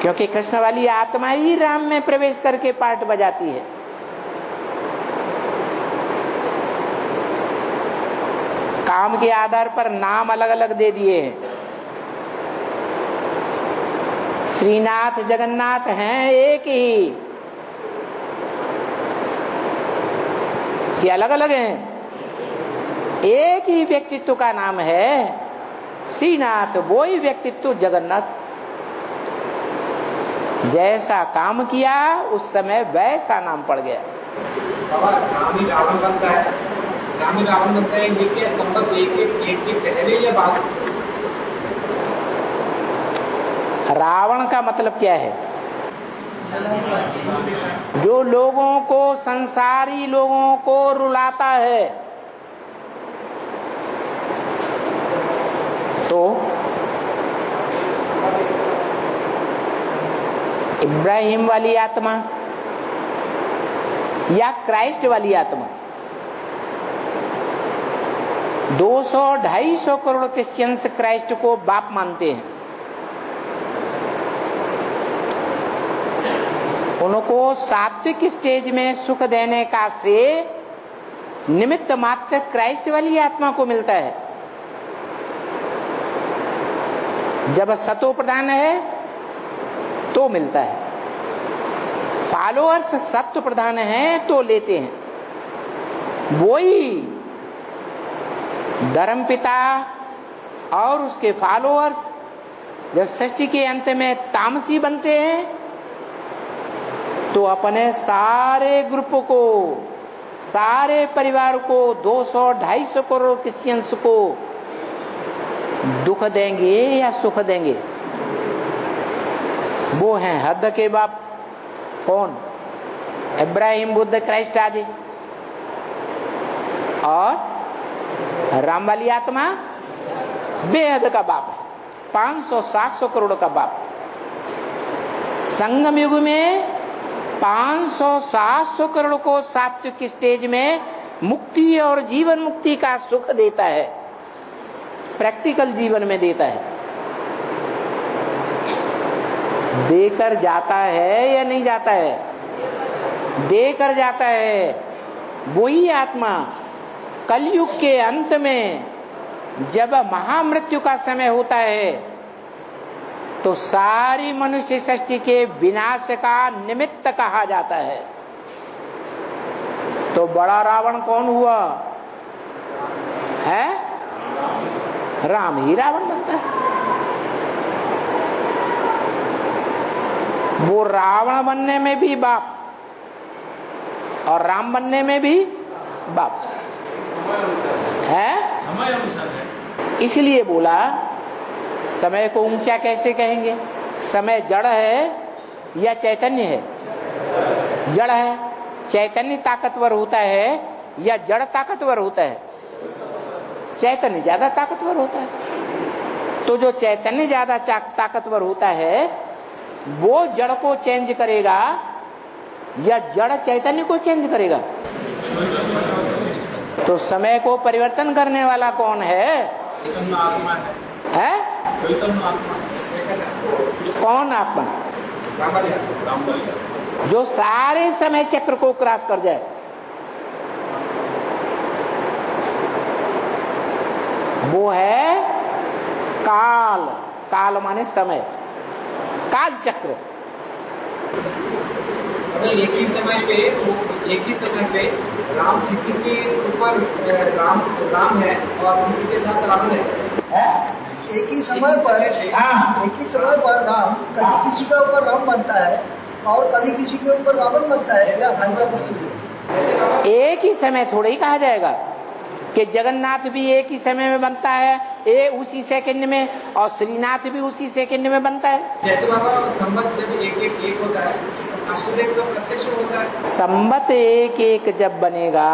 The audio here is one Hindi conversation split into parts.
क्योंकि कृष्ण वाली आत्मा ही राम में प्रवेश करके पार्ट बजाती है। काम के आधार पर नाम अलग अलग दे दिए हैं। श्रीनाथ जगन्नाथ हैं एक ही, ये अलग अलग हैं। एक ही व्यक्तित्व का नाम है श्रीनाथ, वो ही व्यक्तित्व जगन्नाथ। जैसा काम किया उस समय वैसा नाम पड़ गया। राम ही रावण बनता है, राम ही रावण बनता है, ये क्या संबंध एक के पहले या बाद? रावण का मतलब क्या है? जो लोगों को, संसारी लोगों को रुलाता है। तो इब्राहिम वाली आत्मा या क्राइस्ट वाली आत्मा, 200-250 करोड़ क्रिश्चियंस क्राइस्ट को बाप मानते हैं। उनको सात्विक स्टेज में सुख देने का श्रेय निमित्त मात्र क्राइस्ट वाली आत्मा को मिलता है। जब सतो प्रधान है तो मिलता है, फॉलोअर्स सत्व प्रधान है तो लेते हैं। वही धर्मपिता और उसके फॉलोअर्स जब सृष्टि के अंत में तामसी बनते हैं तो अपने सारे ग्रुप को, सारे परिवार को, 200-250 करोड़ क्रिश्चियंस को दुख देंगे या सुख देंगे? वो हैं हद के बाप। कौन? इब्राहिम, बुद्ध, क्राइस्ट आदि। और राम वाली आत्मा बेहद का बाप है, 500-700 करोड़ का बाप। संगम युग में 500-700 करोड़ को सात्विक स्टेज में मुक्ति और जीवन मुक्ति का सुख देता है, प्रैक्टिकल जीवन में देता है। देकर जाता है या नहीं जाता है? देकर जाता है। वही आत्मा कलयुग के अंत में जब महामृत्यु का समय होता है तो सारी मनुष्य सृष्टि के विनाश का निमित्त कहा जाता है। तो बड़ा रावण कौन हुआ है? राम ही रावण बनता है। वो रावण बनने में भी बाप और राम बनने में भी बाप है। समय अनुसार है। इसलिए बोला समय को ऊंचा कैसे कहेंगे? समय जड़ है या चैतन्य है? जड़ है। चैतन्य ताकतवर होता है या जड़ ताकतवर होता है? चैतन्य ज्यादा ताकतवर होता है। तो जो चैतन्य ज्यादा ताकतवर होता है वो जड़ को चेंज करेगा या जड़ चैतन्य को चेंज करेगा? तो समय को परिवर्तन करने वाला कौन है? है? कौन आत्मा? जो सारे समय चक्र को क्रॉस कर जाए। वो है काल। काल माने समय, काल चक्र। एक ही समय पे राम किसी के ऊपर राम है और किसी के साथ रावण है। एक ही समय पर राम कभी किसी के ऊपर राम बनता है और कभी किसी के ऊपर रावण बनता है। क्या फायदा पॉसिबल? एक ही समय थोड़ा ही कहा जाएगा कि जगन्नाथ भी एक ही समय में बनता है, उसी सेकंड में, और श्रीनाथ भी उसी सेकंड में बनता है। जैसे बाबा संबत जब एक होता है, अष्टदेव का प्रत्यक्ष होता है। संबत एक जब बनेगा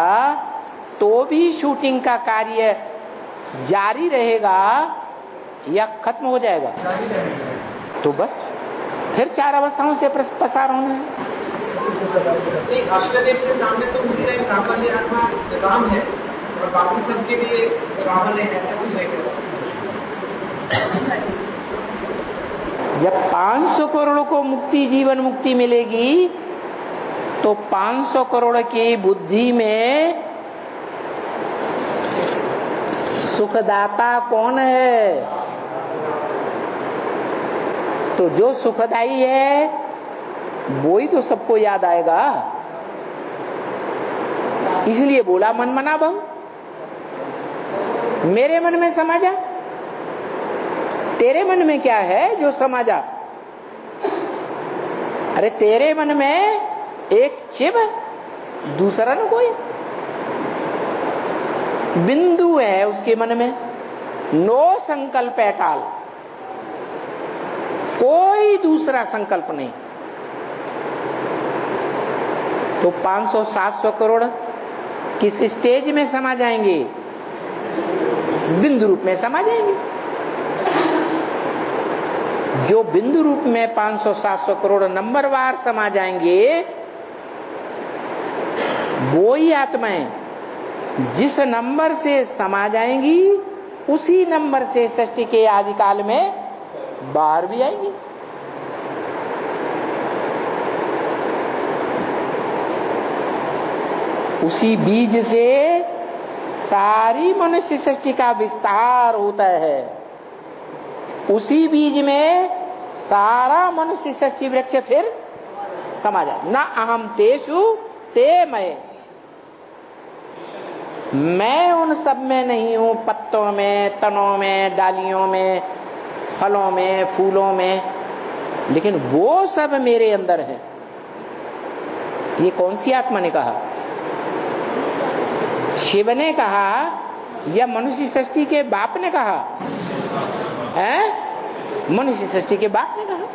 तो भी शूटिंग का कार्य जारी रहेगा या खत्म हो जाएगा? जारी रहेगा। तो बस फिर 4 अवस्थाओं से पसार होना है। अष्टदेव के सामने तो उस टाइम रावण आत्मा राम है और बाकी सबके लिए रावण है, ऐसा कुछ है क्या? जब 500 करोड़ को मुक्ति, जीवन मुक्ति मिलेगी, तो 500 करोड़ की बुद्धि में सुखदाता कौन है? तो जो सुखदाई है वो ही तो सबको याद आएगा। इसलिए बोला मन मना बहु, मेरे मन में समा जा। तेरे मन में क्या है जो समा जा? अरे तेरे मन में एक शिव है, दूसरा न कोई। बिंदु है उसके मन में, नो संकल्प एट ऑल, कोई दूसरा संकल्प नहीं। तो 500-700 करोड़ किस स्टेज में समा जाएंगे? बिंदु रूप में समा जाएंगे। जो बिंदु रूप में 500-700 करोड़ नंबरवार समा जाएंगे, वो ही आत्माएं जिस नंबर से समा जाएंगी, उसी नंबर से सृष्टि के आदि काल में बाहर भी आएंगी। उसी बीज से सारी मनुष्य सृष्टि का विस्तार होता है। उसी बीज में सारा मनुष्य सृष्टि वृक्ष फिर समा जाए। न अहम तेषु ते मैं उन सब में नहीं हूं, पत्तों में, तनों में, डालियों में, फलों में, फूलों में, लेकिन वो सब मेरे अंदर है। ये कौन सी आत्मा ने कहा? शिव ने कहा या मनुष्य सृष्टि के बाप ने कहा? है? मनुष्य सृष्टि के बाप ने कहा।